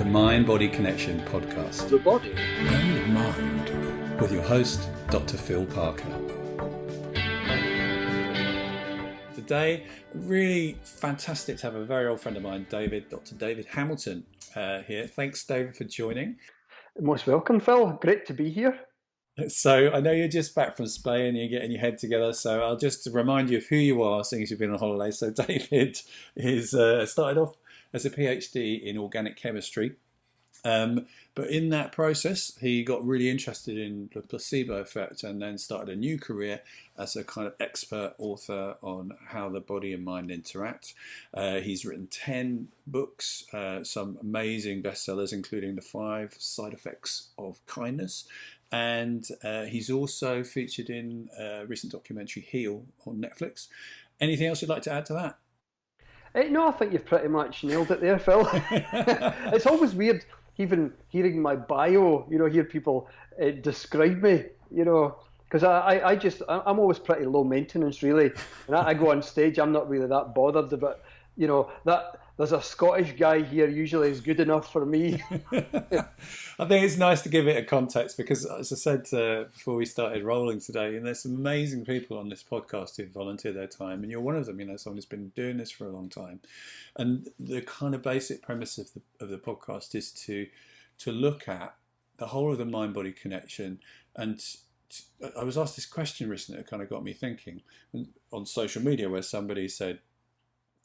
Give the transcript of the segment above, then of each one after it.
the Mind-Body Connection podcast. The body and mind. With your host, Dr. Phil Parker. Today, really fantastic to have a very old friend of mine, Dr. David Hamilton, here. Thanks, David, for joining. Most welcome, Phil. Great to be here. So I know you're just back from Spain and you're getting your head together, so I'll just remind you of who you are, seeing as you've been on holiday. So David is started off as a PhD in organic chemistry, but in that process he got really interested in the placebo effect and then started a new career as a kind of expert author on how the body and mind interact. He's written 10 books, some amazing bestsellers, including The 5 Side Effects of Kindness. And he's also featured in a recent documentary, Heal, on Netflix. Anything else you'd like to add to that? No, I think you've pretty much nailed it there, Phil. It's always weird, even hearing my bio, hear people describe me, because I'm always pretty low maintenance, really. When I go on stage, I'm not really that bothered about, that there's a Scottish guy here usually is good enough for me. I think it's nice to give it a context because, as I said before we started rolling today, there's some amazing people on this podcast who volunteer their time, and you're one of them. Someone who's been doing this for a long time. And the kind of basic premise of the podcast is to look at the whole of the mind-body connection. And I was asked this question recently that kind of got me thinking on social media, where somebody said,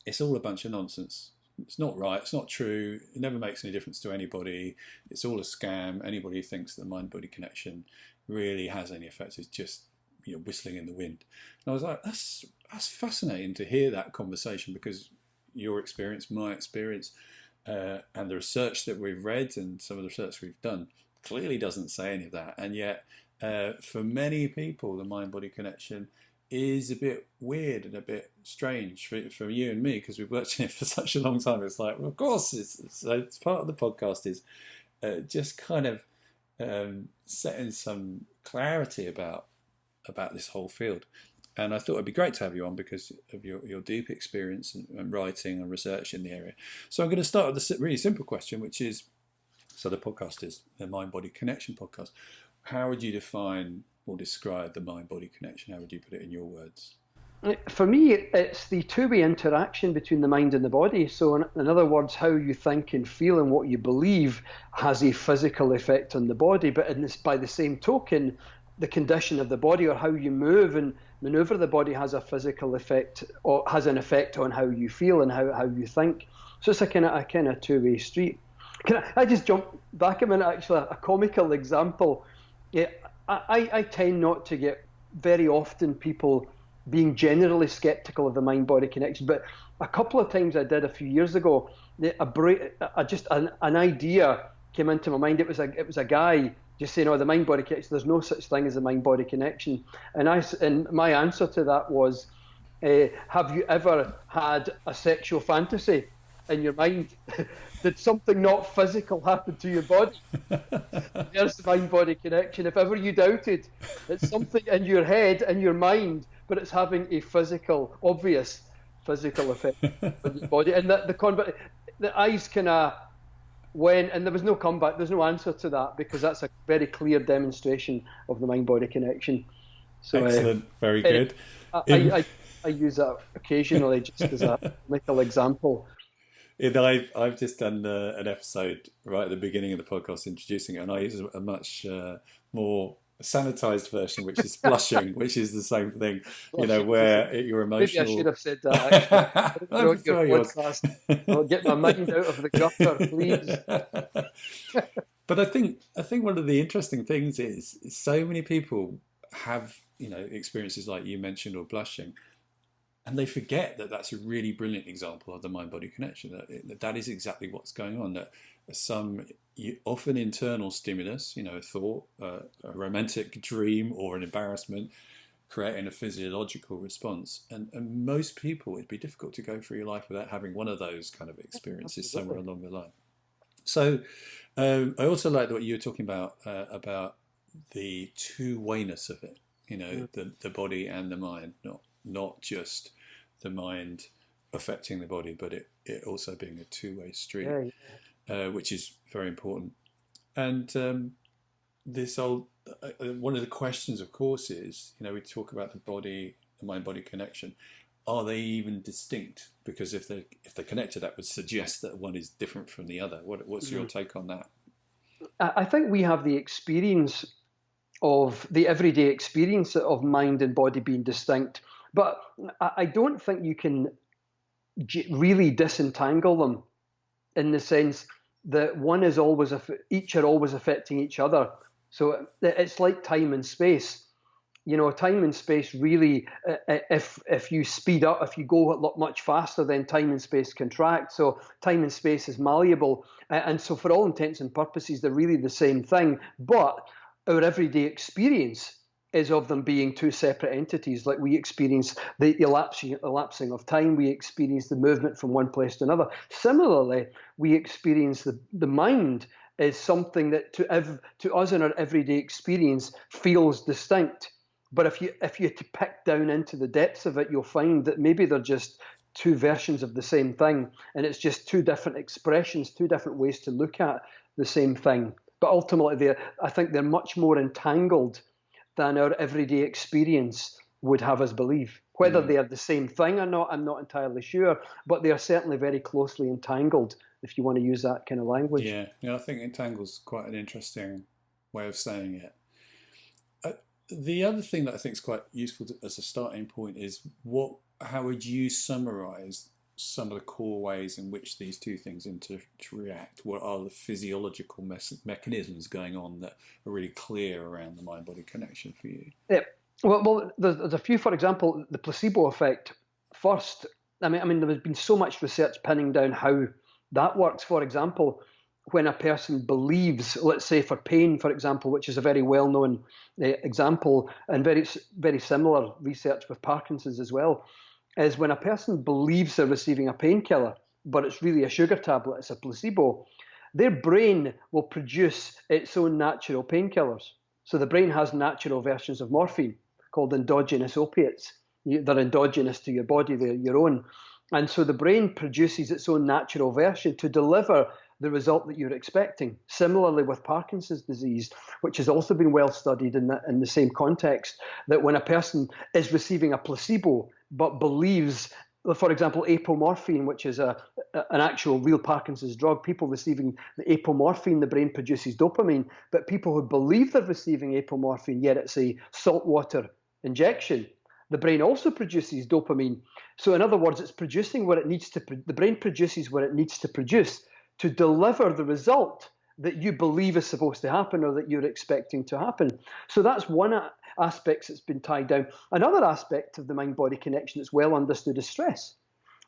"It's all a bunch of nonsense. It's not right. It's not true. It never makes any difference to anybody. It's all a scam. Anybody who thinks the mind-body connection really has any effect is just whistling in the wind." And I was like, that's fascinating to hear that conversation, because your experience, my experience, and the research that we've read and some of the research we've done clearly doesn't say any of that. And yet, for many people, the mind-body connection is a bit weird and a bit strange for you and me, because we've worked in it for such a long time. It's like, well, of course, it's part of the podcast is just kind of setting some clarity about this whole field. And I thought it'd be great to have you on because of your deep experience and writing and research in the area. So I'm going to start with a really simple question, which is, so the podcast is the Mind-Body Connection podcast. How would you define or describe the mind-body connection? How would you put it in your words? For me, it's the two-way interaction between the mind and the body. So in other words, how you think and feel and what you believe has a physical effect on the body. But by the same token, the condition of the body or how you move and maneuver the body has a physical effect, or has an effect on how you feel and how you think. So it's a kind of two-way street. Can I just jump back a minute, actually, a comical example? Yeah, I tend not to get very often people being generally skeptical of the mind-body connection, but a couple of times I did a few years ago. An idea came into my mind. It was a guy just saying, "Oh, the mind-body connection. There's no such thing as a mind-body connection." And my answer to that was, "Have you ever had a sexual fantasy in your mind? Did something not physical happen to your body?" There's the mind-body connection. If ever you doubted, it's something in your head and your mind, but it's having a obvious physical effect on your body. And the eyes kind of went, and there was no comeback. There's no answer to that, because that's a very clear demonstration of the mind-body connection. So, excellent, very good. I use that occasionally just as a little example. I've just done an episode right at the beginning of the podcast introducing it, and I use a much more sanitized version, which is blushing, which is the same thing, where you're emotional. Maybe I should have said that. I'll get my mind out of the gutter, please. But I think one of the interesting things is so many people have experiences like you mentioned, or blushing, and they forget that that's a really brilliant example of the mind-body connection. That is exactly what's going on. That some often internal stimulus, a thought, a romantic dream, or an embarrassment, creating a physiological response. And most people, it'd be difficult to go through your life without having one of those kind of experiences somewhere along the line. So I also like what you were talking about the two-wayness of it. The body and the mind, not just the mind affecting the body, but it also being a two-way street. which is very important. And this old one of the questions, of course, is, we talk about the body, the mind-body connection. Are they even distinct? Because if they're connected, that would suggest that one is different from the other. What's your take on that? I think we have the experience of the everyday experience of mind and body being distinct, but I don't think you can really disentangle them in the sense that each are always affecting each other. So it's like time and space. Time and space really, if you speed up, if you go much faster, then time and space contract. So time and space is malleable. And so for all intents and purposes, they're really the same thing. But our everyday experience is of them being two separate entities. Like we experience the elapsing of time, we experience the movement from one place to another. Similarly, we experience the mind is something that to us in our everyday experience feels distinct. But if you had to pick down into the depths of it, you'll find that maybe they're just two versions of the same thing, and it's just two different expressions, two different ways to look at the same thing. But ultimately, I think they're much more entangled than our everyday experience would have us believe. Whether they are the same thing or not, I'm not entirely sure, but they are certainly very closely entangled, if you want to use that kind of language. Yeah, I think entangle's quite an interesting way of saying it. The other thing that I think is quite useful as a starting point is how would you summarize some of the core ways in which these two things interact? What are the physiological mechanisms going on that are really clear around the mind-body connection for you? Yeah. Well, there's a few. For example, the placebo effect. First, I mean, there has been so much research pinning down how that works. For example, when a person believes, let's say for pain, for example, which is a very well-known example, and very, very similar research with Parkinson's as well, is when a person believes they're receiving a painkiller, but it's really a sugar tablet, it's a placebo, their brain will produce its own natural painkillers. So the brain has natural versions of morphine called endogenous opiates. They're endogenous to your body, they're your own. And so the brain produces its own natural version to deliver the result that you're expecting. Similarly with Parkinson's disease, which has also been well studied in the same context, that when a person is receiving a placebo but believes, for example, apomorphine, which is an actual real Parkinson's drug, people receiving the apomorphine, the brain produces dopamine, but people who believe they're receiving apomorphine, yet it's a saltwater injection, the brain also produces dopamine. So in other words, it's producing what it needs to, the brain produces what it needs to produce to deliver the result that you believe is supposed to happen or that you're expecting to happen. So that's one aspect that's been tied down. Another aspect of the mind-body connection that's well understood is stress.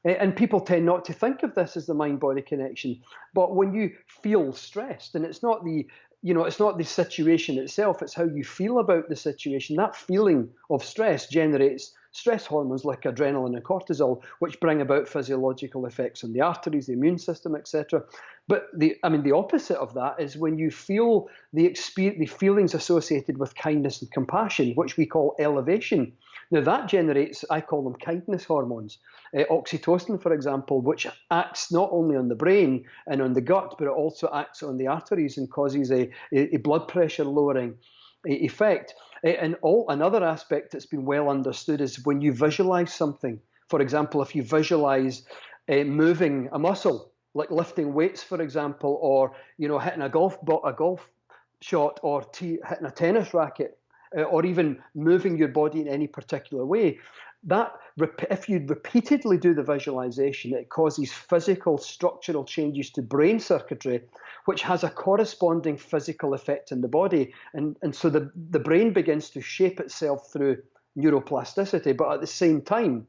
And people tend not to think of this as the mind-body connection. But when you feel stressed, and it's not the situation itself, it's how you feel about the situation. That feeling of stress generates stress hormones like adrenaline and cortisol, which bring about physiological effects on the arteries, the immune system, etc. But the opposite of that is when you feel the feelings associated with kindness and compassion, which we call elevation. Now that generates, I call them kindness hormones. Oxytocin, for example, which acts not only on the brain and on the gut, but it also acts on the arteries and causes a blood pressure lowering effect. And another aspect that's been well understood is when you visualize something. For example, if you visualize moving a muscle, like lifting weights, for example, or hitting a golf shot, or hitting a tennis racket, or even moving your body in any particular way, that if you repeatedly do the visualization, it causes physical structural changes to brain circuitry, which has a corresponding physical effect in the body. And so the brain begins to shape itself through neuroplasticity, but at the same time,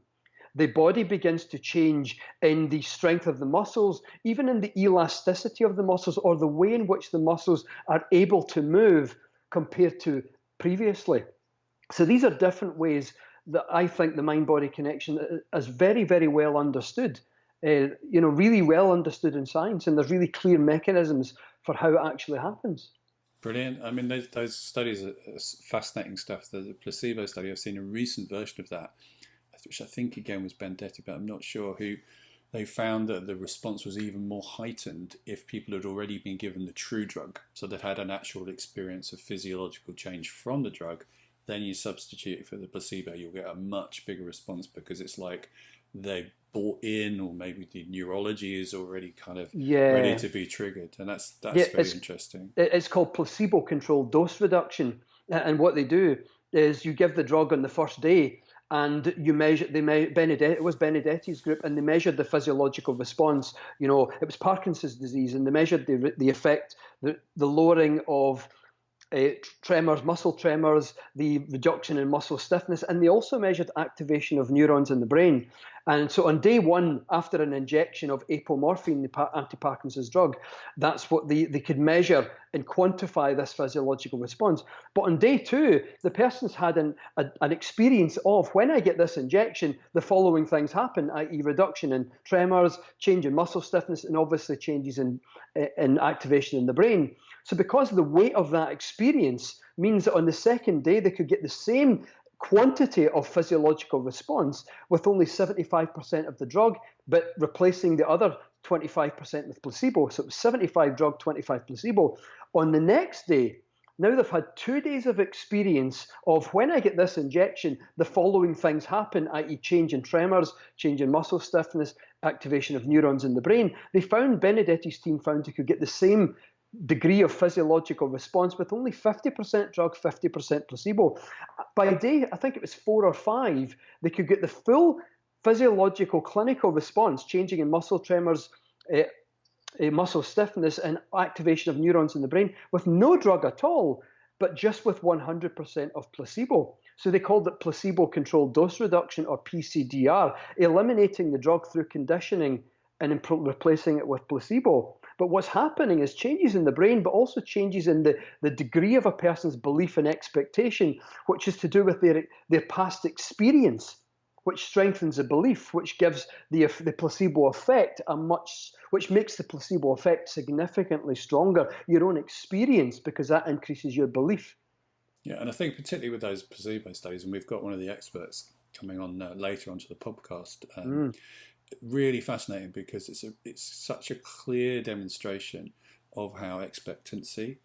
the body begins to change in the strength of the muscles, even in the elasticity of the muscles, or the way in which the muscles are able to move compared to previously. So these are different ways that I think the mind-body connection is very, very well understood, really well understood in science, and there's really clear mechanisms for how it actually happens. Brilliant. I mean, those studies are fascinating stuff. The placebo study, I've seen a recent version of that, which I think again was Bendetti, but I'm not sure, who they found that the response was even more heightened if people had already been given the true drug. So they'd had an actual experience of physiological change from the drug. Then you substitute it for the placebo, you'll get a much bigger response because it's like they bought in, or maybe the neurology is already kind of ready to be triggered. And that's very interesting. It's called placebo-controlled dose reduction. And what they do is you give the drug on the first day, and you measure. It was Benedetti's group, and they measured the physiological response. It was Parkinson's disease, and they measured the effect, the lowering of tremors, muscle tremors, the reduction in muscle stiffness, and they also measured activation of neurons in the brain. And so on day one, after an injection of apomorphine, the anti-Parkinson's drug, that's what they could measure and quantify this physiological response. But on day two, the person's had an experience of, when I get this injection, the following things happen, i.e. reduction in tremors, change in muscle stiffness, and obviously changes in activation in the brain. So because the weight of that experience means that on the second day, they could get the same quantity of physiological response with only 75% of the drug, but replacing the other 25% with placebo. So it was 75 drug, 25 placebo. On the next day, now they've had 2 days of experience of, when I get this injection, the following things happen, i.e. change in tremors, change in muscle stiffness, activation of neurons in the brain. Benedetti's team found you could get the same degree of physiological response with only 50% drug, 50% placebo. By day, I think it was 4 or 5, they could get the full physiological clinical response, changing in muscle tremors, muscle stiffness, and activation of neurons in the brain with no drug at all, but just with 100% of placebo. So they called it placebo-controlled dose reduction, or PCDR, eliminating the drug through conditioning and replacing it with placebo. But what's happening is changes in the brain, but also changes in the degree of a person's belief and expectation, which is to do with their past experience, which strengthens the belief, which gives the placebo effect which makes the placebo effect significantly stronger, your own experience, because that increases your belief. Yeah, and I think particularly with those placebo studies, and we've got one of the experts coming on later onto the podcast, really fascinating because it's such a clear demonstration of how expectancy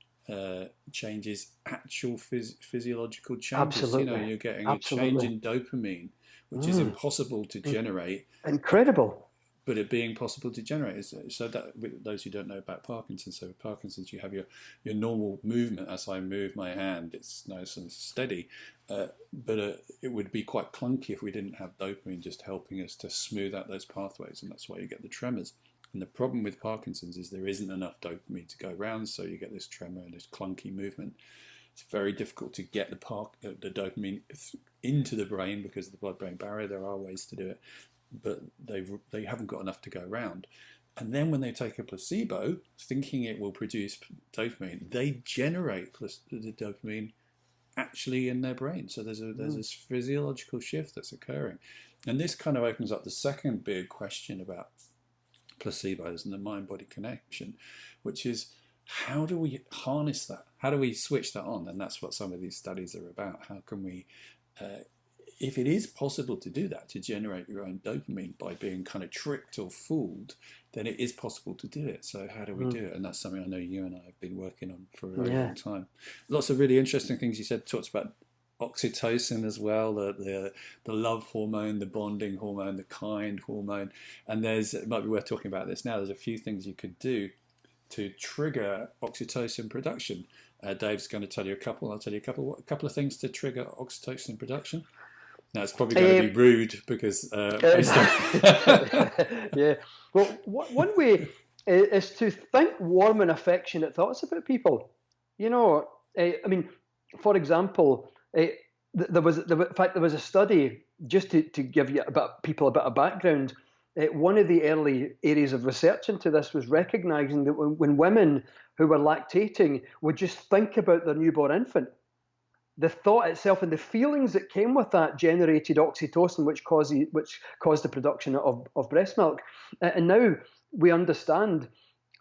changes actual physiological changes. Absolutely. You're getting a change in dopamine, which is impossible to generate. Incredible. But it being possible to generate. So that, with those who don't know about Parkinson's, so with Parkinson's you have your normal movement. As I move my hand, it's nice and steady, but it would be quite clunky if we didn't have dopamine just helping us to smooth out those pathways, and that's why you get the tremors. And the problem with Parkinson's is there isn't enough dopamine to go around, so you get this tremor and this clunky movement. It's very difficult to get the dopamine into the brain because of the blood-brain barrier. There are ways to do it, but they haven't got enough to go around. And then when they take a placebo, thinking it will produce dopamine, they generate the dopamine actually in their brain. So there's this physiological shift that's occurring. And this kind of opens up the second big question about placebos and the mind-body connection, which is, how do we harness that? How do we switch that on? And that's what some of these studies are about. How can we... if it is possible to do that, to generate your own dopamine by being kind of tricked or fooled, then it is possible to do it. So how do we do it? And that's something I know you and I have been working on for a very long time. Lots of really interesting things you said. Talked about oxytocin as well, the love hormone, the bonding hormone, the kind hormone. And it might be worth talking about this now. There's a few things you could do to trigger oxytocin production. Dave's going to tell you a couple. I'll tell you a couple of things to trigger oxytocin production. Now, it's probably going to be rude because... yeah. Well, one way is to think warm and affectionate thoughts about people. I mean, for example, there was a study, just to give you people a bit of background. One of the early areas of research into this was recognizing that when women who were lactating would just think about their newborn infant, the thought itself and the feelings that came with that generated oxytocin, which caused the production of breast milk. And now we understand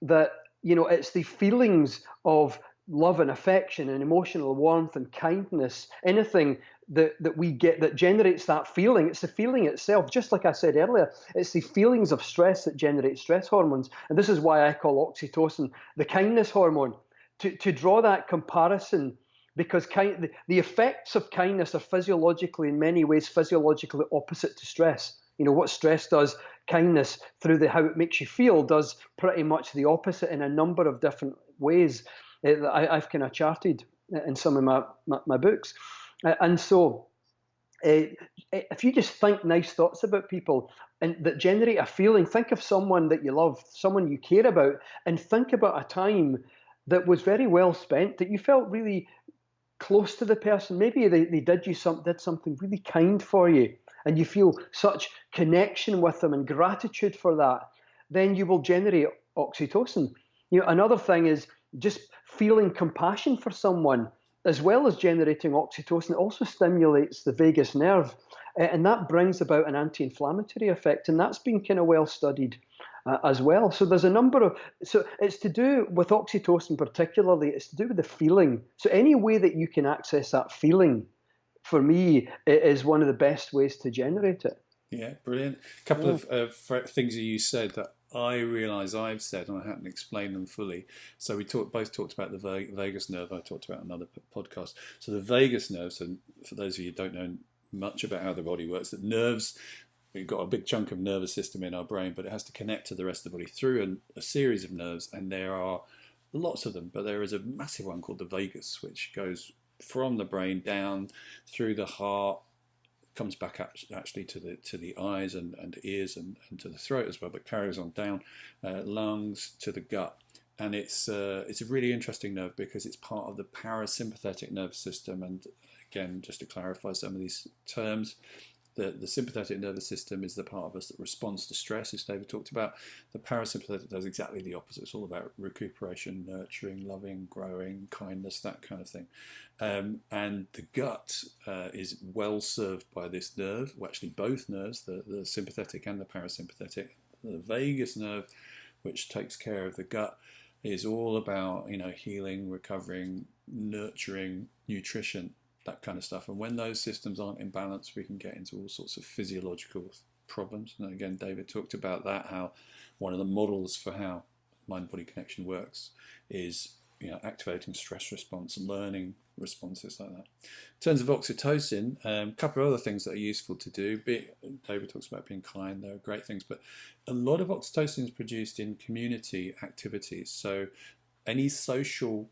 that it's the feelings of love and affection and emotional warmth and kindness, anything that we get that generates that feeling. It's the feeling itself. Just like I said earlier, it's the feelings of stress that generate stress hormones. And this is why I call oxytocin the kindness hormone. To draw that comparison, because the effects of kindness are physiologically, in many ways, physiologically opposite to stress. You know, what stress does, kindness, through how it makes you feel, does pretty much the opposite in a number of different ways that I've kind of charted in some of my books. And so if you just think nice thoughts about people and that generate a feeling, think of someone that you love, someone you care about, and think about a time that was very well spent, that you felt really close to the person. Maybe they did something really kind for you, and you feel such connection with them and gratitude for that. Then you will generate oxytocin. You know, another thing is just feeling compassion for someone, as well as generating oxytocin. It also stimulates the vagus nerve, and that brings about an anti-inflammatory effect, and that's been kind of well studied as well. So there's a number of, so it's to do with oxytocin particularly, it's to do with the feeling. So any way that you can access that feeling, for me, is one of the best ways to generate it. Yeah, brilliant. A couple of things that you said that I realise I've said, and I haven't explained them fully. So we both talked about the vagus nerve. I talked about another podcast. So the vagus nerve, so for those of you who don't know much about how the body works, that nerves, we've got a big chunk of nervous system in our brain, but it has to connect to the rest of the body through a series of nerves, and there are lots of them, but there is a massive one called the vagus, which goes from the brain down through the heart, comes back actually to the eyes and ears and to the throat as well, but carries on down lungs to the gut. And it's a really interesting nerve because it's part of the parasympathetic nervous system. And again, just to clarify some of these terms, the sympathetic nervous system is the part of us that responds to stress, as David talked about. The parasympathetic does exactly the opposite. It's all about recuperation, nurturing, loving, growing, kindness, that kind of thing. And the gut is well served by this nerve, well, actually both nerves, the sympathetic and the parasympathetic. The vagus nerve, which takes care of the gut, is all about, you know, healing, recovering, nurturing, nutrition, that kind of stuff. And when those systems aren't in balance, we can get into all sorts of physiological problems. And again, David talked about that, how one of the models for how mind-body connection works is, you know, activating stress response and learning responses like that. In terms of oxytocin, a couple of other things that are useful to do. David talks about being kind, they're great things, but a lot of oxytocin is produced in community activities. So any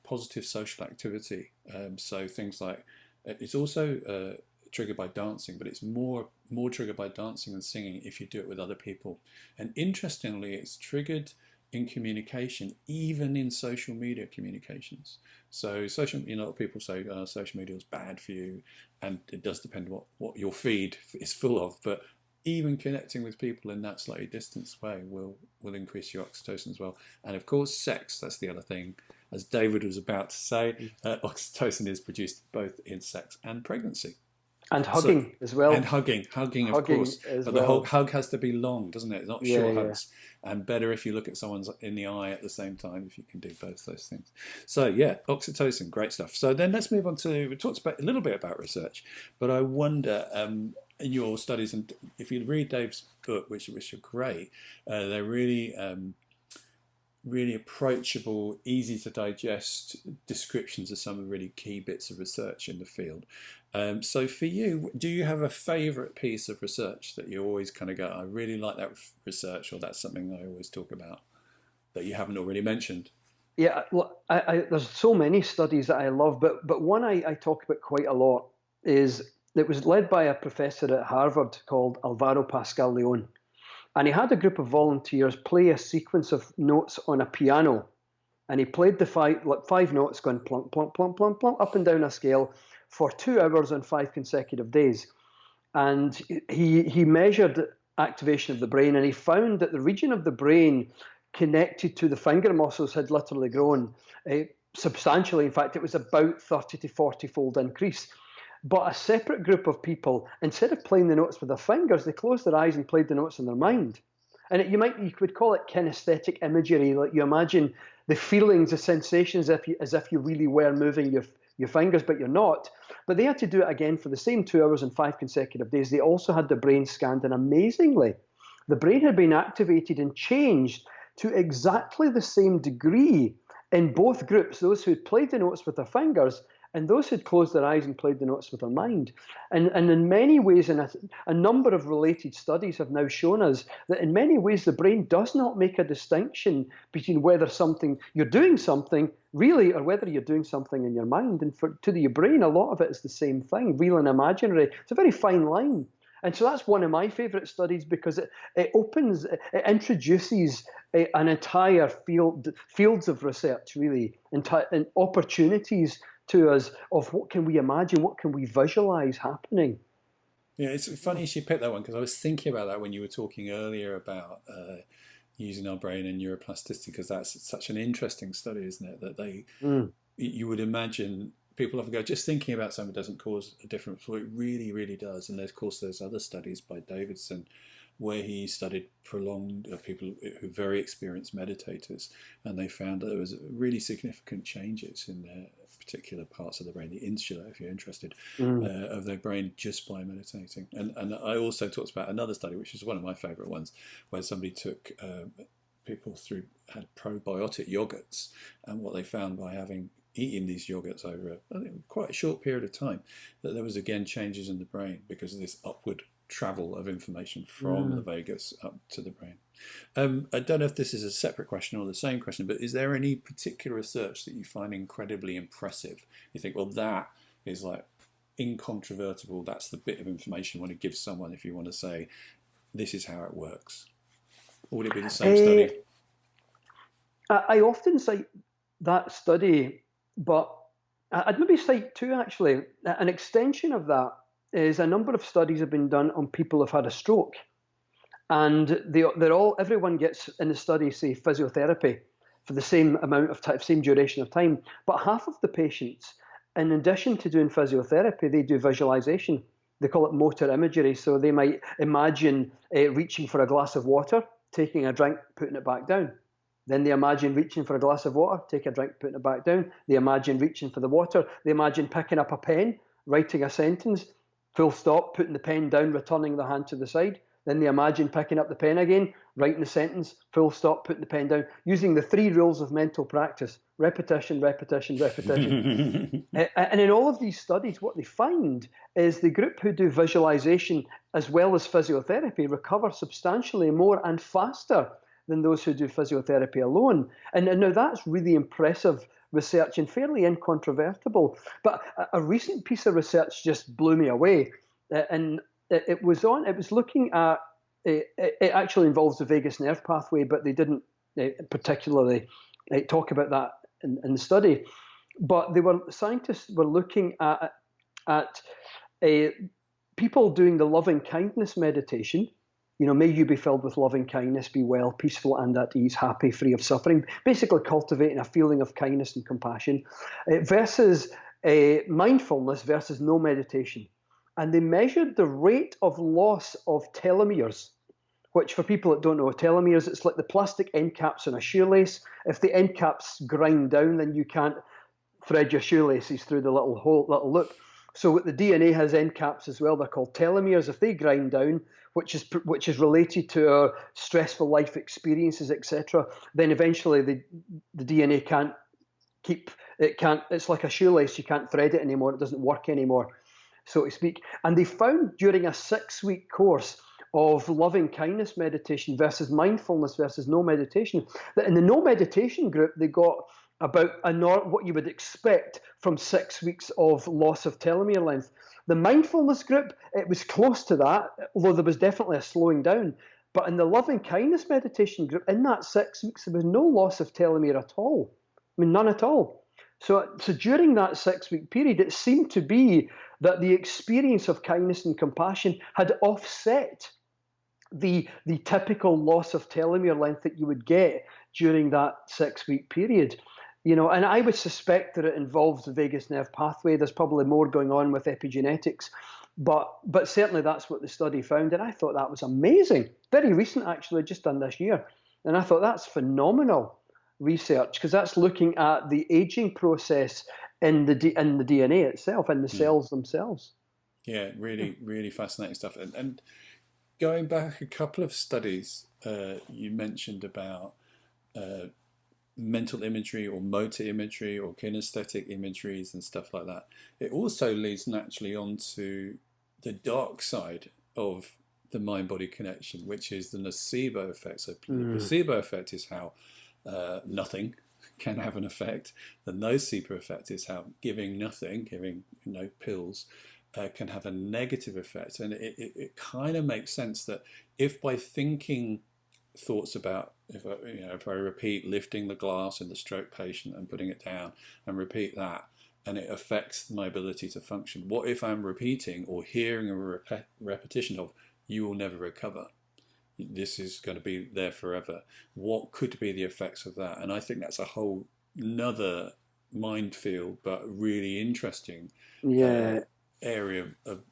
positive social activity, so things like, it's also triggered by dancing, but it's more triggered by dancing than singing if you do it with other people. And interestingly, it's triggered in communication, even in social media communications. So you know, people say social media is bad for you, and it does depend what your feed is full of. But even connecting with people in that slightly distanced way will increase your oxytocin as well. And of course, sex, that's the other thing. As David was about to say, oxytocin is produced both in sex and pregnancy. And hugging as well. And hugging of course. But the whole hug has to be long, doesn't it? Not short hugs. And better if you look at someone in the eye at the same time, if you can do both those things. So yeah, oxytocin, great stuff. So then let's move on to, we talked a little bit about research, but I wonder, in your studies, and if you read Dave's book, which are great, they're really approachable, easy to digest descriptions of some of the really key bits of research in the field. So for you, do you have a favourite piece of research that you always kind of go, I really like that research, or that's something I always talk about that you haven't already mentioned? Yeah, well, there's so many studies that I love, but one I talk about quite a lot is, it was led by a professor at Harvard called Alvaro Pascal Leon. And he had a group of volunteers play a sequence of notes on a piano. And he played the five notes going plunk, plunk, plunk, plunk, plunk, up and down a scale for 2 hours on 5 consecutive days. And he measured activation of the brain, and he found that the region of the brain connected to the finger muscles had literally grown substantially. In fact, it was about 30 to 40-fold increase. But a separate group of people, instead of playing the notes with their fingers, they closed their eyes and played the notes in their mind. And you could call it kinesthetic imagery. Like, you imagine the feelings, the sensations, as if you really were moving your fingers, but you're not. But they had to do it again for the same 2 hours and 5 consecutive days. They also had the brain scanned, and amazingly, the brain had been activated and changed to exactly the same degree in both groups, those who had played the notes with their fingers and those who'd closed their eyes and played the notes with their mind. And in many ways, and a number of related studies have now shown us that in many ways the brain does not make a distinction between whether you're doing something really or whether you're doing something in your mind. And to the brain, a lot of it is the same thing, real and imaginary. It's a very fine line. And so that's one of my favourite studies because it introduces an entire fields of research, really, and opportunities to us of what can we imagine, what can we visualize happening. Yeah, it's funny you should pick that one because I was thinking about that when you were talking earlier about using our brain and neuroplasticity, because that's such an interesting study, isn't it? That you would imagine people often go, just thinking about something doesn't cause a difference. Well, it really, really does. And of course, there's other studies by Davidson where he studied prolonged people who are very experienced meditators, and they found that there was really significant changes in their particular parts of the brain, the insula, if you're interested, of their brain just by meditating. And I also talked about another study, which is one of my favourite ones, where somebody took people had probiotic yogurts, and what they found by eating these yogurts over quite a short period of time, that there was again changes in the brain because of this upward travel of information from the vagus up to the brain. I don't know if this is a separate question or the same question, but is there any particular research that you find incredibly impressive? You think, well, that is like incontrovertible. That's the bit of information you want to give someone if you want to say, this is how it works. Or would it be the same study? I often cite that study, but I'd maybe cite two, actually. An extension of that is a number of studies have been done on people who've had a stroke. And everyone gets in the study, say, physiotherapy for the same amount of time, same duration of time. But half of the patients, in addition to doing physiotherapy, they do visualization. They call it motor imagery. So they might imagine reaching for a glass of water, taking a drink, putting it back down. Then they imagine reaching for a glass of water, take a drink, putting it back down. They imagine reaching for the water. They imagine picking up a pen, writing a sentence, full stop, putting the pen down, returning the hand to the side. Then they imagine picking up the pen again, writing the sentence, full stop, putting the pen down, using the 3 rules of mental practice: repetition, repetition, repetition. And in all of these studies, what they find is the group who do visualization as well as physiotherapy recover substantially more and faster than those who do physiotherapy alone. And now that's really impressive research and fairly incontrovertible. But a recent piece of research just blew me away. And it was looking at, it actually involves the vagus nerve pathway, but they didn't particularly talk about that in the study. But scientists were looking at people doing the loving kindness meditation. You know, may you be filled with loving kindness, be well, peaceful and at ease, happy, free of suffering. Basically cultivating a feeling of kindness and compassion versus mindfulness versus no meditation. And they measured the rate of loss of telomeres, which for people that don't know, telomeres, it's like the plastic end caps on a shoelace. If the end caps grind down, then you can't thread your shoelaces through the little loop. So the DNA has end caps as well. They're called telomeres. If they grind down, which is related to our stressful life experiences, etc., then eventually the DNA can't keep it. It's like a shoelace. You can't thread it anymore. It doesn't work anymore, so to speak. And they found during a 6-week course of loving kindness meditation versus mindfulness versus no meditation, that in the no meditation group, they got about what you would expect from 6 weeks of loss of telomere length. The mindfulness group, it was close to that, although there was definitely a slowing down. But in the loving kindness meditation group, in that 6 weeks, there was no loss of telomere at all. I mean, none at all. So during that 6-week period, it seemed to be that the experience of kindness and compassion had offset the typical loss of telomere length that you would get during that 6-week period. You know, and I would suspect that it involves the vagus nerve pathway. There's probably more going on with epigenetics, but certainly that's what the study found. And I thought that was amazing. Very recent, actually, just done this year. And I thought that's phenomenal. research, because that's looking at the aging process in the DNA itself, in the cells themselves. Yeah, really, really fascinating stuff. And going back a couple of studies, you mentioned about uh, mental imagery or motor imagery or kinesthetic imageries and stuff like that. It also leads naturally onto the dark side of the mind-body connection, which is the nocebo effect. So the placebo effect is how nothing can have an effect. The nocebo effect is how giving nothing, giving pills, can have a negative effect. And it kind of makes sense that if by thinking thoughts about if I repeat lifting the glass in the stroke patient and putting it down and repeat that, and it affects my ability to function. What if I'm repeating or hearing a repetition of "you will never recover"? This is going to be there forever. What could be the effects of that? And I think that's a whole another minefield, but really interesting Yeah. area of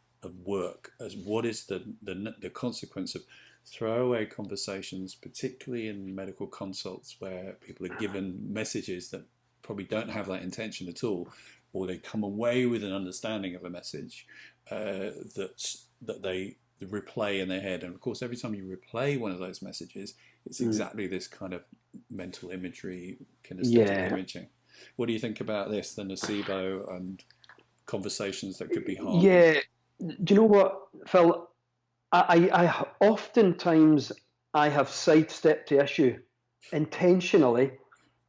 work. As what is the consequence of throwaway conversations, particularly in medical consults where people are given messages that probably don't have that intention at all, or they come away with an understanding of a message that they replay in their head. And of course, every time you replay one of those messages, it's exactly this kind of mental imagery, kinesthetic imaging. What do you think about this, the nocebo and conversations that could be harming? Yeah. Do you know what, Phil? I oftentimes I have sidestepped the issue intentionally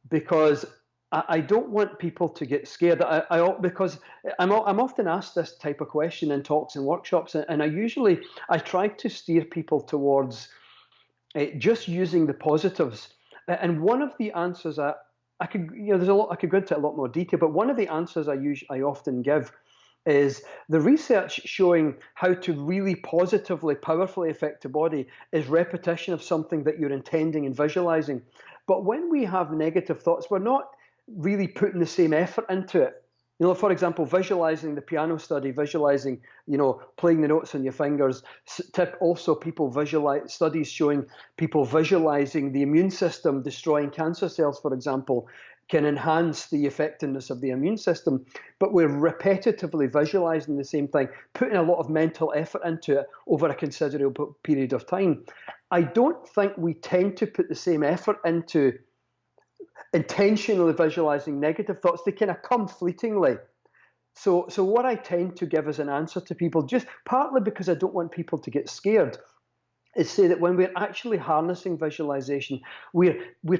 because I don't want people to get scared. Because I'm often asked this type of question in talks and workshops, and I try to steer people towards just using the positives. And one of the answers I could, there's a lot I could go into a lot more detail, but one of the answers I often give is the research showing how to really positively, powerfully affect the body is repetition of something that you're intending and visualizing. But when we have negative thoughts, we're not really putting the same effort into it. For example, visualizing the piano study, visualizing, playing the notes on your fingers. Also, people visualize studies showing people visualizing the immune system destroying cancer cells, for example, can enhance the effectiveness of the immune system. But we're repetitively visualizing the same thing, putting a lot of mental effort into it over a considerable period of time. I don't think we tend to put the same effort into intentionally visualizing negative thoughts. They kind of come fleetingly. So what I tend to give as an answer to people, just partly because I don't want people to get scared, is say that when we're actually harnessing visualization, we're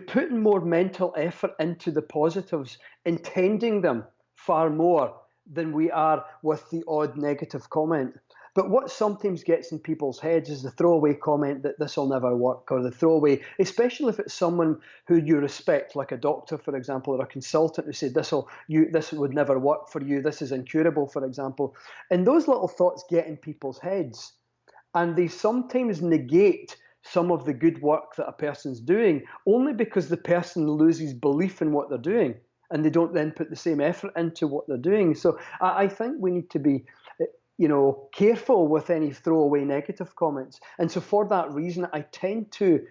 putting more mental effort into the positives, intending them far more than we are with the odd negative comment. But what sometimes gets in people's heads is the throwaway comment that this will never work, or the throwaway, especially if it's someone who you respect, like a doctor, for example, or a consultant who said this would never work for you, this is incurable, for example. And those little thoughts get in people's heads, and they sometimes negate some of the good work that a person's doing, only because the person loses belief in what they're doing, and they don't then put the same effort into what they're doing. So I think we need to be careful with any throwaway negative comments. And so for that reason, I tend to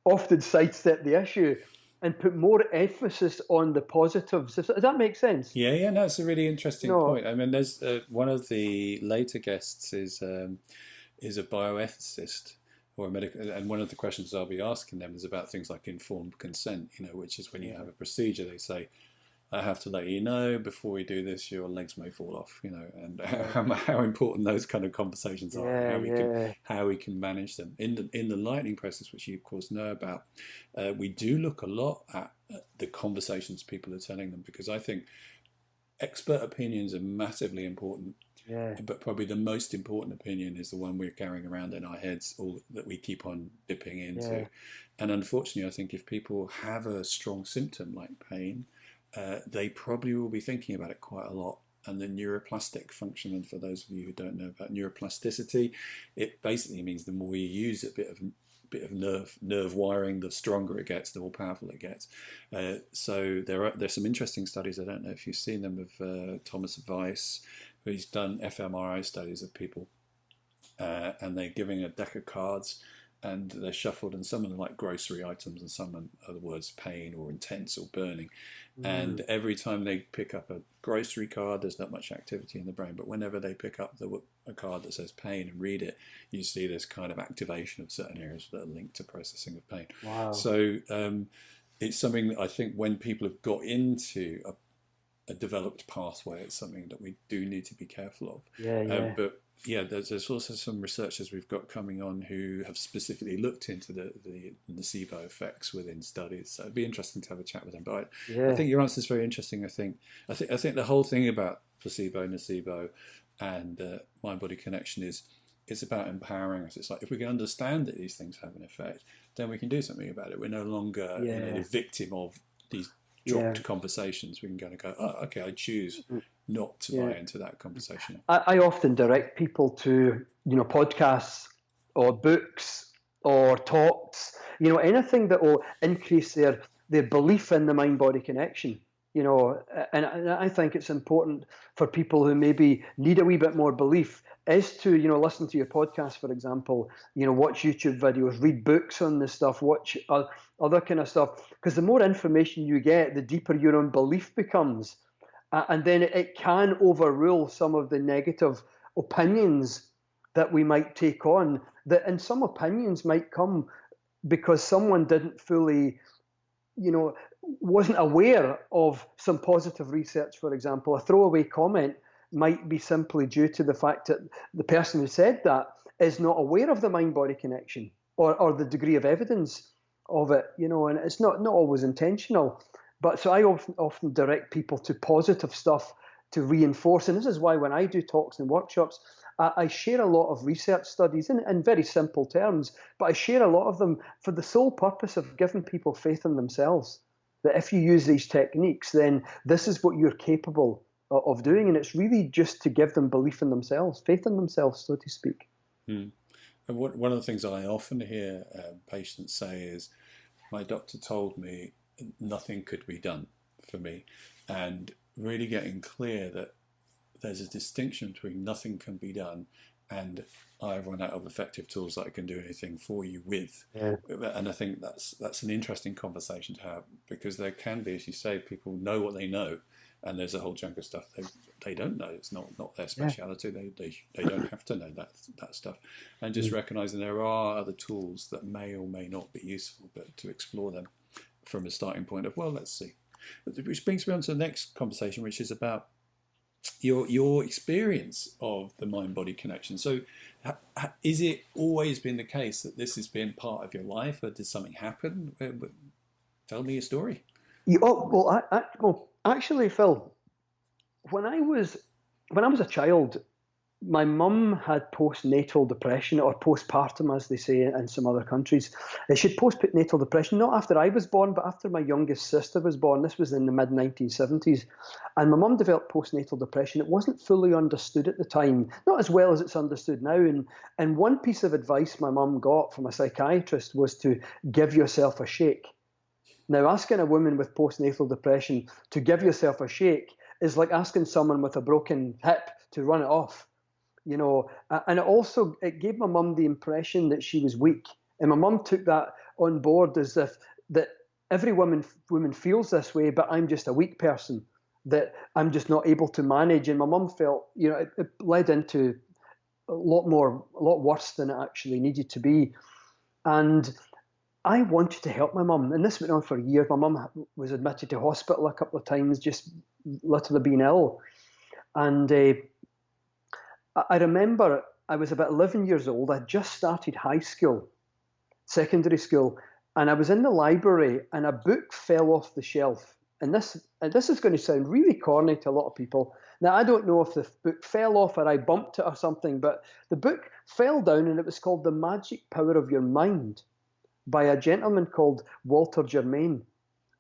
often sidestep the issue and put more emphasis on the positives. Does that make sense? Yeah, no, it's a really interesting No. point. I mean, there's one of the later guests is a bioethicist or a medical, and one of the questions I'll be asking them is about things like informed consent. Which is when you have a procedure, they say, I have to let you know before we do this, your legs may fall off, and how important those kind of conversations are, and how we can manage them in the lightning process, which you of course know about. We do look a lot at the conversations people are telling them, because I think expert opinions are massively important. Yeah. But probably the most important opinion is the one we're carrying around in our heads, or that we keep on dipping into. Yeah. And unfortunately, I think if people have a strong symptom like pain, they probably will be thinking about it quite a lot. And the neuroplastic function, and for those of you who don't know about neuroplasticity, it basically means the more you use a bit of nerve wiring, the stronger it gets, the more powerful it gets. So there's some interesting studies. I don't know if you've seen them, of Thomas Weiss, who's done fMRI studies of people, and they're giving a deck of cards, and they're shuffled, and some of them like grocery items, and some are the words pain or intense or burning. And every time they pick up a grocery card, there's not much activity in the brain. But whenever they pick up a card that says pain and read it, you see this kind of activation of certain areas that are linked to processing of pain. Wow. So it's something that I think when people have got into a developed pathway, it's something that we do need to be careful of. Yeah. But yeah, there's also some researchers we've got coming on who have specifically looked into the placebo effects within studies. So it'd be interesting to have a chat with them. But I think your answer is very interesting. I think the whole thing about placebo, nocebo, and mind-body connection is it's about empowering us. It's like if we can understand that these things have an effect, then we can do something about it. We're no longer the victim of these dropped conversations. We can go, oh, okay, I choose not to buy into that conversation. I often direct people to, podcasts or books or talks, anything that will increase their belief in the mind-body connection. And I think it's important for people who maybe need a wee bit more belief is to, listen to your podcast, for example, watch YouTube videos, read books on this stuff, watch other kind of stuff. Because the more information you get, the deeper your own belief becomes. And then it can overrule some of the negative opinions that we might take on. And some opinions might come because someone didn't fully, wasn't aware of some positive research, for example. A throwaway comment might be simply due to the fact that the person who said that is not aware of the mind-body connection or the degree of evidence of it, and it's not always intentional. But so I often direct people to positive stuff to reinforce. And this is why when I do talks and workshops, I share a lot of research studies in very simple terms, but I share a lot of them for the sole purpose of giving people faith in themselves. That if you use these techniques, then this is what you're capable of doing. And it's really just to give them belief in themselves, faith in themselves, so to speak. And one of the things I often hear patients say is, my doctor told me nothing could be done for me, and really getting clear that there's a distinction between nothing can be done and I've run out of effective tools that I can do anything for you with. And I think that's an interesting conversation to have, because there can be, as you say, people know what they know, and there's a whole chunk of stuff they don't know. It's not their speciality. They don't have to know that stuff. And just recognizing there are other tools that may or may not be useful, but to explore them from a starting point of, well, let's see. Which brings me on to the next conversation, which is about your experience of the mind-body connection. So is it always been the case that this has been part of your life, or did something happen? Tell me a story. Well, actually, Phil, when I was a child, my mum had postnatal depression, or postpartum, as they say in some other countries. She had postnatal depression, not after I was born, but after my youngest sister was born. This was in the mid-1970s. And my mum developed postnatal depression. It wasn't fully understood at the time, not as well as it's understood now. And one piece of advice my mum got from a psychiatrist was to give yourself a shake. Now, asking a woman with postnatal depression to give yourself a shake is like asking someone with a broken hip to run it off. And it gave my mum the impression that she was weak. And my mum took that on board as if that every woman feels this way, but I'm just a weak person, that I'm just not able to manage. And my mum felt, it led into a lot worse than it actually needed to be. And I wanted to help my mum. And this went on for years. My mum was admitted to hospital a couple of times, just literally being ill. And I remember I was about 11 years old. I'd just started secondary school, and I was in the library and a book fell off the shelf. And this is going to sound really corny to a lot of people. Now, I don't know if the book fell off or I bumped it or something, but the book fell down, and it was called The Magic Power of Your Mind by a gentleman called Walter Germain.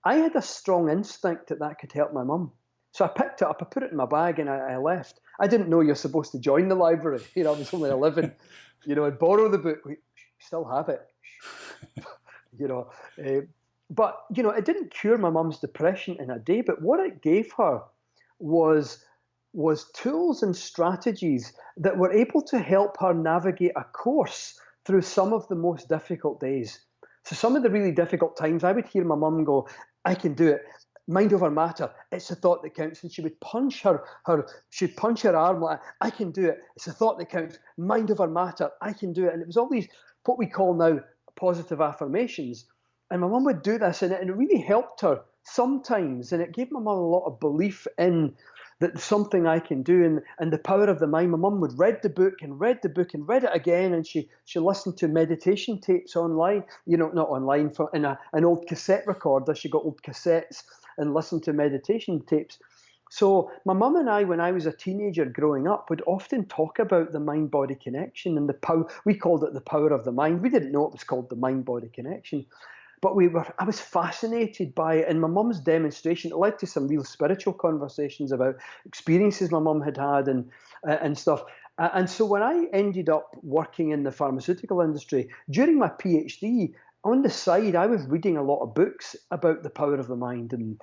I had a strong instinct that could help my mum. So I picked it up, I put it in my bag, and I left. I didn't know you're supposed to join the library. I was only 11. I'd borrow the book. We still have it. But it didn't cure my mum's depression in a day. But what it gave her was tools and strategies that were able to help her navigate a course through some of the most difficult days. So some of the really difficult times, I would hear my mum go, I can do it. Mind over matter. It's the thought that counts. And she would punch she'd punch her arm like, I can do it. It's the thought that counts. Mind over matter. I can do it. And it was all these, what we call now positive affirmations. And my mum would do this, and it really helped her sometimes. And it gave my mum a lot of belief in that there's something I can do, and the power of the mind. My mum would read the book and read it again, and she listened to meditation tapes online, not online, in an old cassette recorder. She got old cassettes and listened to meditation tapes. So my mum and I, when I was a teenager growing up, would often talk about the mind-body connection and the power. We called it the power of the mind. We didn't know it was called the mind-body connection. But I was fascinated by it, and my mum's demonstration, it led to some real spiritual conversations about experiences my mum had had and stuff. And so when I ended up working in the pharmaceutical industry, during my PhD, on the side, I was reading a lot of books about the power of the mind, and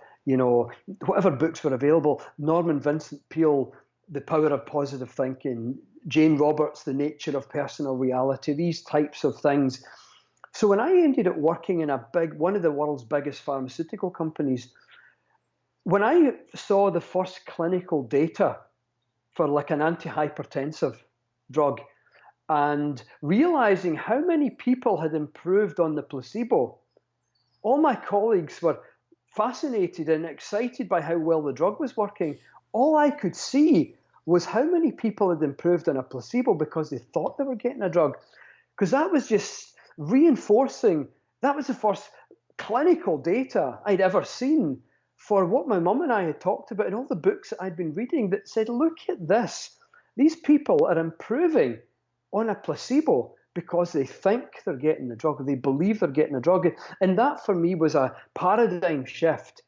whatever books were available. Norman Vincent Peale, The Power of Positive Thinking, Jane Roberts, The Nature of Personal Reality, these types of things. So when I ended up working in one of the world's biggest pharmaceutical companies, when I saw the first clinical data for like an antihypertensive drug, and realizing how many people had improved on the placebo, all my colleagues were fascinated and excited by how well the drug was working. All I could see was how many people had improved on a placebo because they thought they were getting a drug. Because that was just reinforcing, that was the first clinical data I'd ever seen for what my mum and I had talked about in all the books that I'd been reading that said, look at this. These people are improving on a placebo because they think they're getting the drug, they believe they're getting a drug. And that for me was a paradigm shift,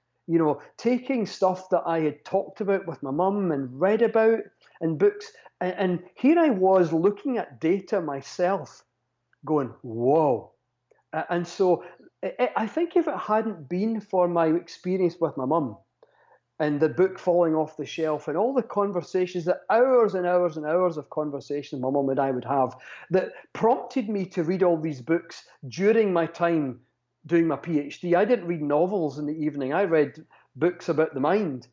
taking stuff that I had talked about with my mum and read about in books. And here I was looking at data myself, going, whoa. And so I think if it hadn't been for my experience with my mum and the book falling off the shelf and all the conversations, the hours and hours and hours of conversations my mum and I would have that prompted me to read all these books during my time doing my PhD. I didn't read novels in the evening. I read books about the mind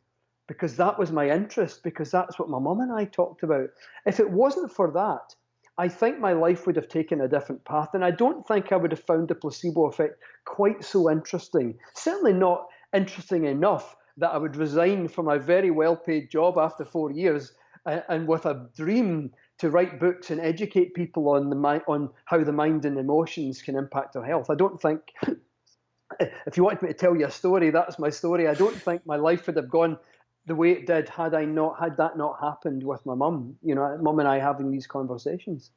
because that was my interest, because that's what my mum and I talked about. If it wasn't for that, I think my life would have taken a different path, and I don't think I would have found the placebo effect quite so interesting. Certainly not interesting enough that I would resign from my very well-paid job after 4 years and with a dream to write books and educate people on how the mind and emotions can impact our health. I don't think, if you wanted me to tell you a story, that's my story. I don't think my life would have gone the way it did had that not happened with my mum, mum and I having these conversations.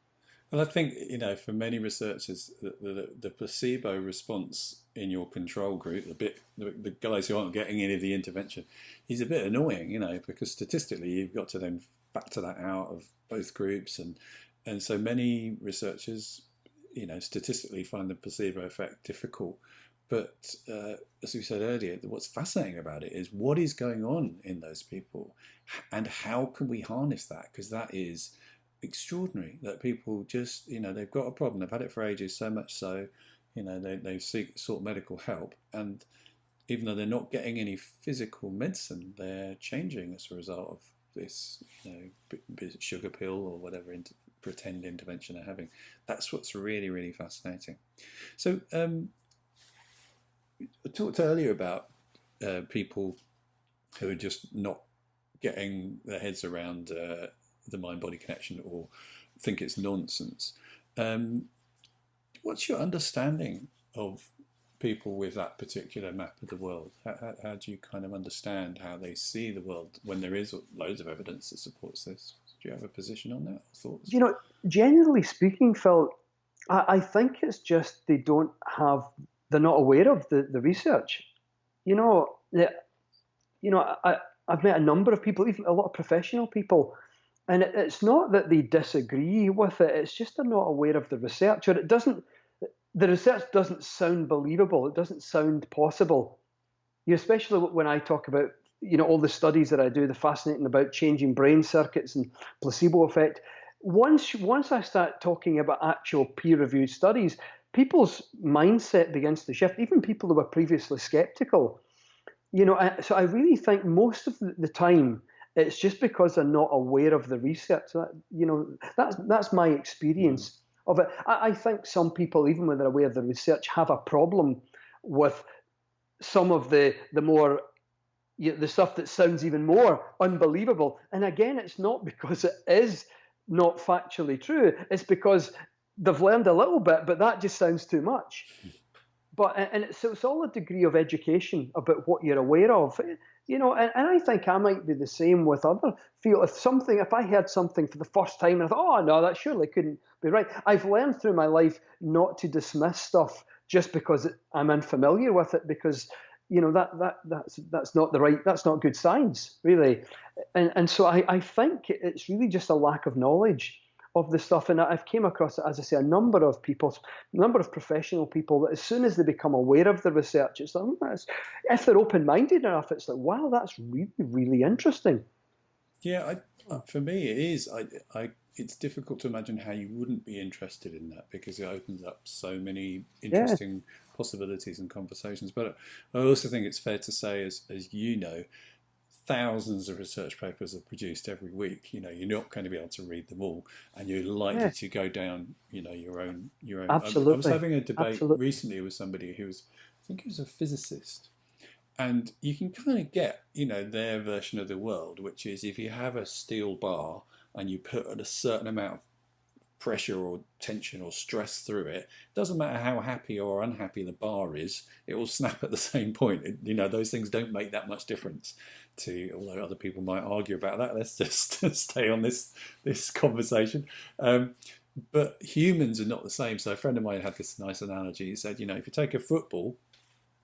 Well, I think, for many researchers, the placebo response in your control group, the guys who aren't getting any of the intervention, is a bit annoying, because statistically you've got to then factor that out of both groups. And so many researchers, statistically find the placebo effect difficult. But as we said earlier, what's fascinating about it is what is going on in those people and how can we harness that? Because that is extraordinary that people just, they've got a problem, they've had it for ages, so much so, they sought medical help. And even though they're not getting any physical medicine, they're changing as a result of this, sugar pill or whatever pretend intervention they're having. That's what's really, really fascinating. So, I talked earlier about people who are just not getting their heads around the mind-body connection or think it's nonsense. What's your understanding of people with that particular map of the world? How do you kind of understand how they see the world when there is loads of evidence that supports this? Do you have a position on that? Thoughts? Generally speaking, Phil, I think it's just they're not aware of the research. I've met a number of people, even a lot of professional people, and it's not that they disagree with it, it's just they're not aware of the research, or the research doesn't sound believable, it doesn't sound possible. Especially when I talk about, all the studies that I do, the fascinating about changing brain circuits and placebo effect. once I start talking about actual peer-reviewed studies, people's mindset begins to shift. Even people who were previously skeptical, so I really think most of the time it's just because they're not aware of the research. That's my Mm. experience of it. I think some people, even when they're aware of the research, have a problem with some of the more the stuff that sounds even more unbelievable. And again, it's not because it is not factually true. It's because they've learned a little bit, but that just sounds too much. So it's all a degree of education about what you're aware of, and I think I might be the same with other field. If I heard something for the first time and I thought, oh no, that surely couldn't be right. I've learned through my life not to dismiss stuff just because I'm unfamiliar with it, because that's not that's not good science, really. And so I think it's really just a lack of knowledge of the stuff. And I've came across, as I say, a number of professional people that as soon as they become aware of the research, it's like, if they're open-minded enough, it's like, wow, that's really, really interesting. Yeah, for me it is. It's difficult to imagine how you wouldn't be interested in that because it opens up so many Yeah, interesting possibilities and conversations. But I also think it's fair to say, as you know, thousands of research papers are produced every week. You're not going to be able to read them all, and you're likely yeah, to go down, your own. I was absolutely, having a debate absolutely. recently with somebody who was, I think he was a physicist, and you can kind of get, their version of the world, which is if you have a steel bar and you put a certain amount of pressure or tension or stress through it, doesn't matter how happy or unhappy the bar is, it will snap at the same point. Those things don't make that much difference although other people might argue about that. Let's just stay on this conversation. But humans are not the same. So a friend of mine had this nice analogy. He said, if you take a football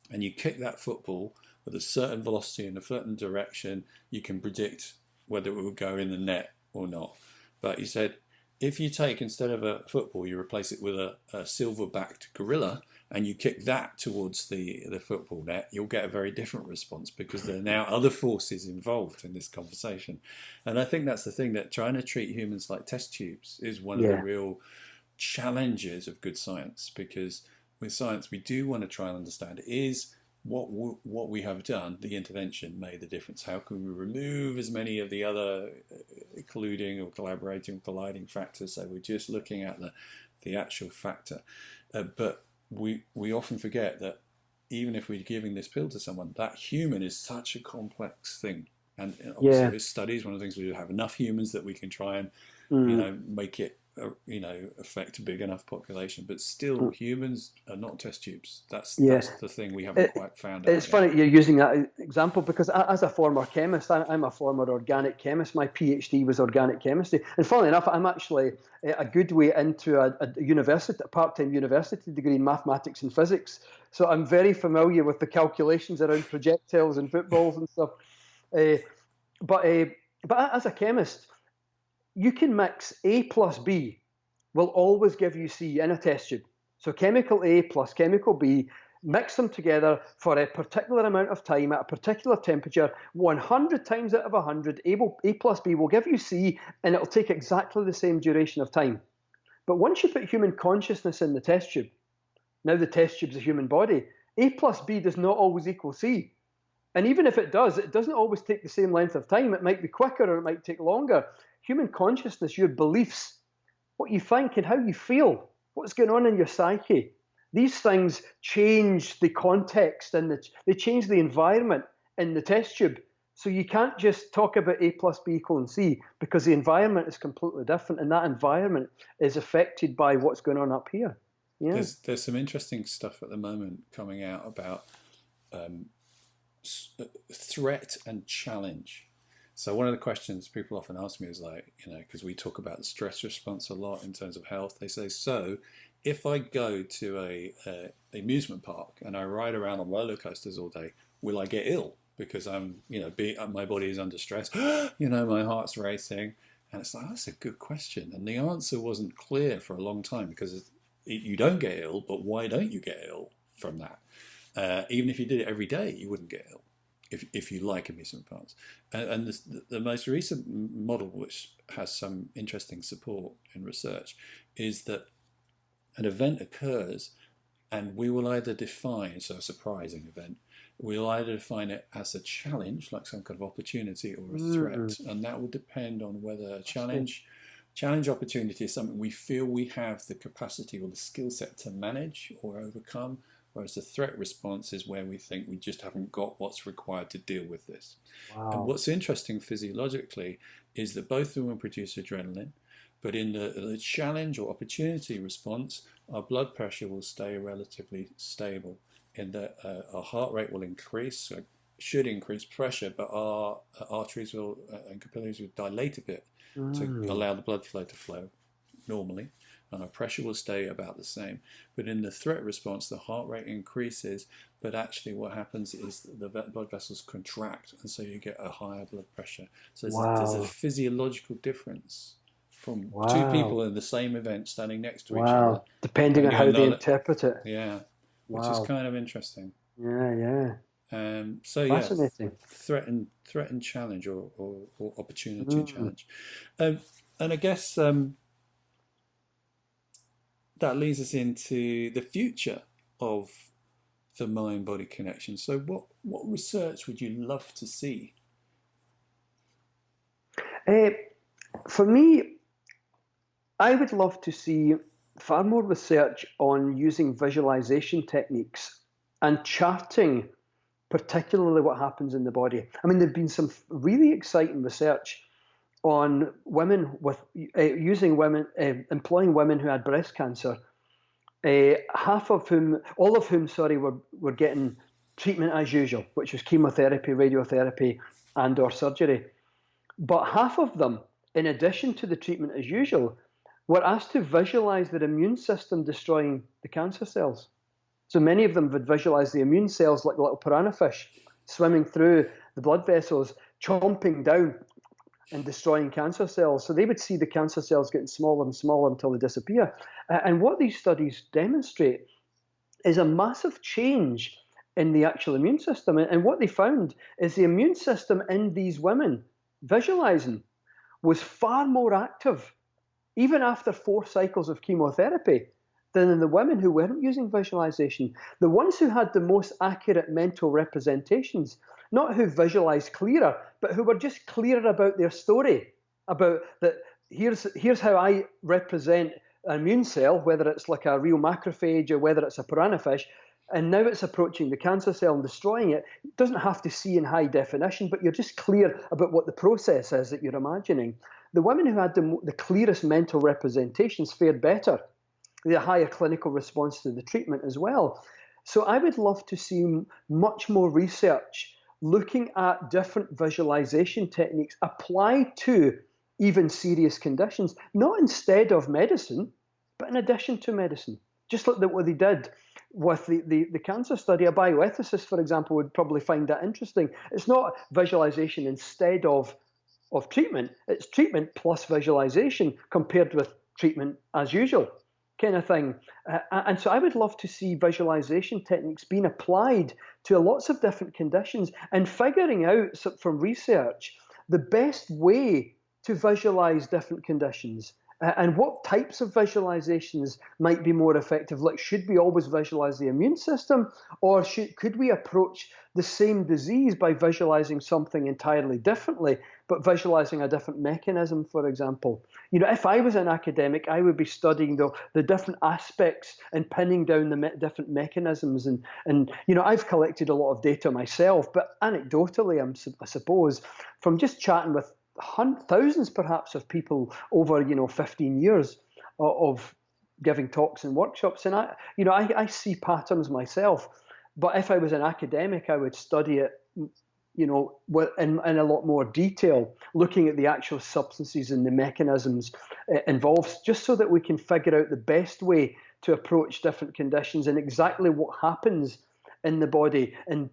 and you kick that football with a certain velocity in a certain direction, you can predict whether it will go in the net or not. But he said, if you take, instead of a football, you replace it with a silver-backed gorilla, and you kick that towards the football net, you'll get a very different response because there are now other forces involved in this conversation. And I think that's the thing, that trying to treat humans like test tubes is one of the Yeah, real challenges of good science, because with science we do want to try and understand, is what we have done, the intervention, made the difference? How can we remove as many of the other colluding or collaborating or colliding factors, so we're just looking at the actual factor? But we often forget that even if we're giving this pill to someone, that human is such a complex thing. And obviously yeah. with studies, one of the things, we have enough humans that we can try and Mm, make it affect a big enough population, but still mm, humans are not test tubes. yeah. That's the thing we haven't It, quite found it's out yet. funny you're using that example, because as a former chemist, I'm a former organic chemist. My PhD was organic chemistry. And funnily enough, I'm actually a good way into a part-time university degree in mathematics and physics. So I'm very familiar with the calculations around projectiles and footballs and stuff. Uh, but, uh, but as a chemist, you can mix A plus B will always give you C in a test tube. So chemical A plus chemical B, mix them together for a particular amount of time at a particular temperature. 100 times out of 100, A plus B will give you C, and it'll take exactly the same duration of time. But once you put human consciousness in the test tube, now the test tube's a human body, A plus B does not always equal C. And even if it does, it doesn't always take the same length of time. It might be quicker or it might take longer. Human consciousness, your beliefs, what you think and how you feel, what's going on in your psyche, these things change the context and they change the environment in the test tube. So you can't just talk about A plus B equaling C, because the environment is completely different, and that environment is affected by what's going on up here. Yeah. There's some interesting stuff at the moment coming out about um, threat and challenge. So one of the questions people often ask me is like, because we talk about the stress response a lot in terms of health. They say, so if I go to a amusement park and I ride around on roller coasters all day, will I get ill because my body is under stress? My heart's racing, and it's like, that's a good question, and the answer wasn't clear for a long time, because you don't get ill, but why don't you get ill from that? Even if you did it every day, you wouldn't get ill. if you like amusement parks. And the most recent model, which has some interesting support in research, is that an event occurs and we will either define, so a surprising event, we'll either define it as a challenge, like some kind of opportunity, or a threat. And that will depend on whether a challenge opportunity is something we feel we have the capacity or the skill set to manage or overcome, whereas the threat response is where we think we just haven't got what's required to deal with this. Wow. And what's interesting physiologically is that both of them will produce adrenaline, but in the challenge or opportunity response, our blood pressure will stay relatively stable, in that our heart rate will increase, so should increase pressure, but our arteries will and capillaries will dilate a bit to allow the blood flow to flow normally, and our pressure will stay about the same. But in the threat response, the heart rate increases, but actually what happens is the blood vessels contract, and so you get a higher blood pressure. So there's a physiological difference from two people in the same event standing next to each other. Depending on how they interpret it. Yeah, which is kind of interesting. Yeah. So fascinating. Threat and challenge, or opportunity and challenge. And I guess that leads us into the future of the mind-body connection. So what research would you love to see? For me, I would love to see far more research on using visualization techniques and charting particularly what happens in the body. I mean, there's been some really exciting research on women with employing women who had breast cancer, all of whom, were getting treatment as usual, which was chemotherapy, radiotherapy, and/or surgery. But half of them, in addition to the treatment as usual, were asked to visualize their immune system destroying the cancer cells. So many of them would visualize the immune cells like little piranha fish swimming through the blood vessels, chomping down and destroying cancer cells. So they would see the cancer cells getting smaller and smaller until they disappear. And what these studies demonstrate is a massive change in the actual immune system. And what they found is the immune system in these women visualizing was far more active, even after 4 cycles of chemotherapy, than in the women who weren't using visualization. The ones who had the most accurate mental representations, not who visualized clearer, but who were just clearer about their story, about that here's how I represent an immune cell, whether it's like a real macrophage or whether it's a piranha fish, and now it's approaching the cancer cell and destroying it. It doesn't have to see in high definition, but you're just clear about what the process is that you're imagining. The women who had the clearest mental representations fared better. They had a higher clinical response to the treatment as well. So I would love to see much more research looking at different visualization techniques applied to even serious conditions, not instead of medicine, but in addition to medicine. Just like what they did with the cancer study. A bioethicist, for example, would probably find that interesting. It's not visualization instead of treatment. It's treatment plus visualization compared with treatment as usual kind of thing. And so I would love to see visualization techniques being applied to lots of different conditions and figuring out from research the best way to visualize different conditions. And what types of visualizations might be more effective? Like, should we always visualize the immune system, or could we approach the same disease by visualizing something entirely differently, but visualizing a different mechanism, for example? You know, if I was an academic, I would be studying the different aspects and pinning down the different mechanisms. And you know, I've collected a lot of data myself, but anecdotally, I suppose, from just chatting with thousands perhaps of people over 15 years of giving talks and workshops, and I see patterns myself. But if I was an academic, I would study it in a lot more detail, looking at the actual substances and the mechanisms involved, just so that we can figure out the best way to approach different conditions and exactly what happens in the body, and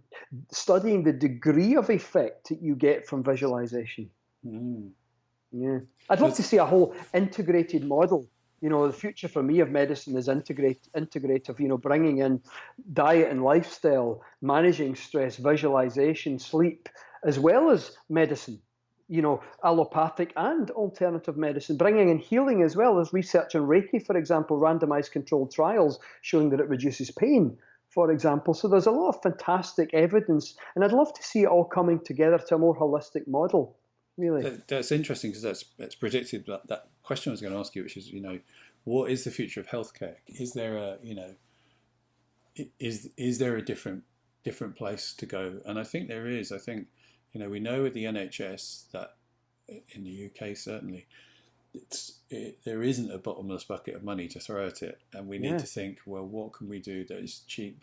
studying the degree of effect that you get from visualization. Yeah, I'd love to see a whole integrated model, The future for me of medicine is integrative, bringing in diet and lifestyle, managing stress, visualization, sleep, as well as medicine, allopathic and alternative medicine, bringing in healing as well as research on Reiki, for example, randomized controlled trials showing that it reduces pain, for example. So there's a lot of fantastic evidence, and I'd love to see it all coming together to a more holistic model, really. That's interesting, because that's predicted that question I was going to ask you, which is, what is the future of healthcare? Is there a different place to go? And I think there is. I think, we know with the NHS that in the UK certainly, there isn't a bottomless bucket of money to throw at it, and we need to think, well, what can we do that is cheap,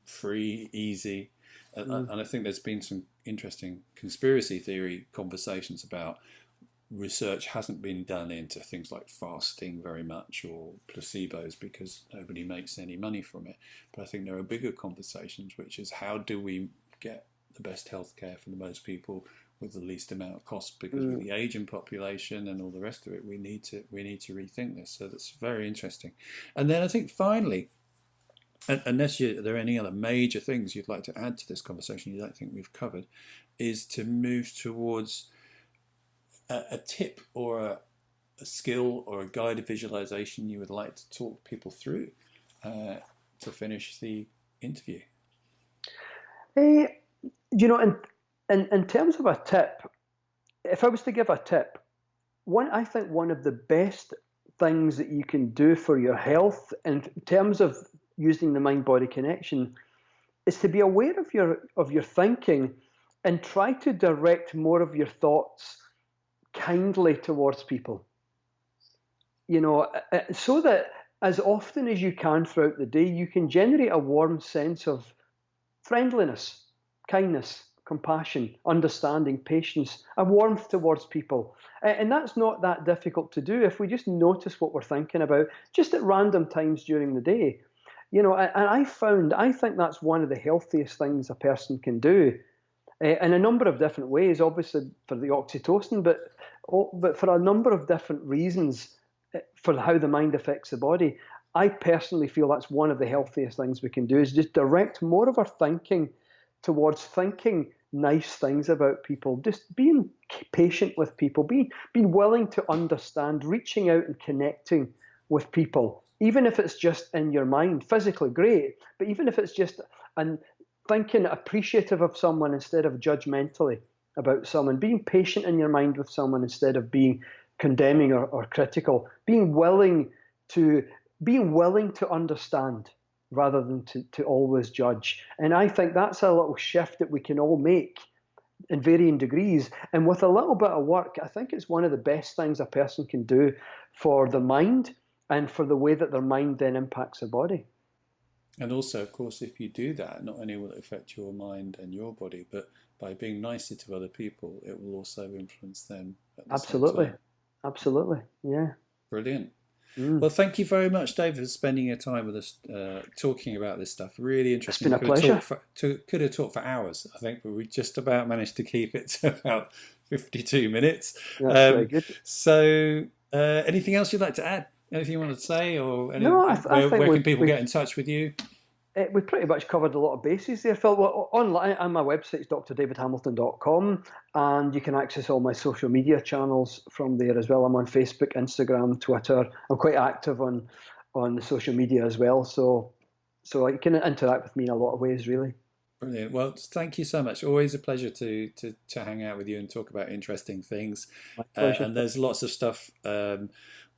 free, easy? And I think there's been some interesting conspiracy theory conversations about research hasn't been done into things like fasting very much, or placebos, because nobody makes any money from it. But I think there are bigger conversations, which is, how do we get the best healthcare for the most people with the least amount of cost? Because with the aging population and all the rest of it, we need to rethink this. So that's very interesting. And then I think finally, unless there are any other major things you'd like to add to this conversation you don't think we've covered, is to move towards a tip or a skill or a guided visualization you would like to talk people through to finish the interview. In terms of a tip, if I was to give a tip, I think one of the best things that you can do for your health in terms of using the mind-body connection is to be aware of your thinking, and try to direct more of your thoughts kindly towards people. So that as often as you can throughout the day, you can generate a warm sense of friendliness, kindness, compassion, understanding, patience, a warmth towards people. And that's not that difficult to do if we just notice what we're thinking about, just at random times during the day. And I think that's one of the healthiest things a person can do, in a number of different ways, obviously for the oxytocin, but for a number of different reasons for how the mind affects the body. I personally feel that's one of the healthiest things we can do, is just direct more of our thinking towards thinking nice things about people, just being patient with people, being willing to understand, reaching out and connecting with people, even if it's just in your mind. Physically, great, but even if it's just thinking appreciative of someone instead of judgmentally about someone, being patient in your mind with someone instead of being condemning or critical, being willing to understand rather than to always judge. And I think that's a little shift that we can all make in varying degrees. And with a little bit of work, I think it's one of the best things a person can do for the mind and for the way that their mind then impacts their body. And also, of course, if you do that, not only will it affect your mind and your body, but by being nicer to other people, it will also influence them at the same time. Absolutely. Yeah. Brilliant. Well, thank you very much, David, for spending your time with us, talking about this stuff. Really interesting. It's been a pleasure. Could have talked for hours, I think, but we just about managed to keep it to about 52 minutes. That's very good. So, anything else you'd like to add? Anything you want to say, or where can people get in touch with you? We pretty much covered a lot of bases there, Phil. Well, online, on my website is drdavidhamilton.com, and you can access all my social media channels from there as well. I'm on Facebook, Instagram, Twitter. I'm quite active on the social media as well, so you can interact with me in a lot of ways, really. Brilliant. Well, thank you so much. Always a pleasure to hang out with you and talk about interesting things. My pleasure. And there's lots of stuff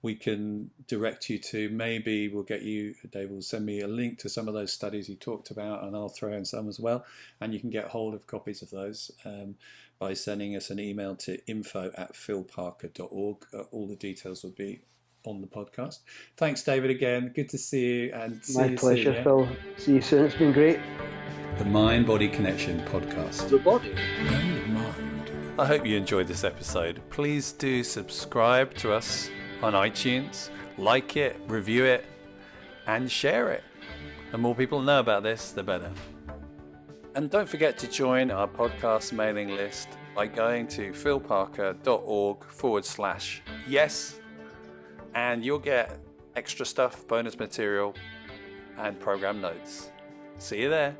we can direct you to. Maybe we'll get you, Dave will send me a link to some of those studies you talked about, and I'll throw in some as well. And you can get hold of copies of those by sending us an email to info@philparker.org. All the details will be on the podcast. Thanks, David, again. Good to see you. And see My you pleasure, soon, yeah? Phil. See you soon. It's been great. The Mind-Body Connection podcast. The body And mind. I hope you enjoyed this episode. Please do subscribe to us on iTunes, like it, review it, and share it. The more people know about this, the better. And don't forget to join our podcast mailing list by going to philparker.org/yes, and you'll get extra stuff, bonus material, and program notes. See you there.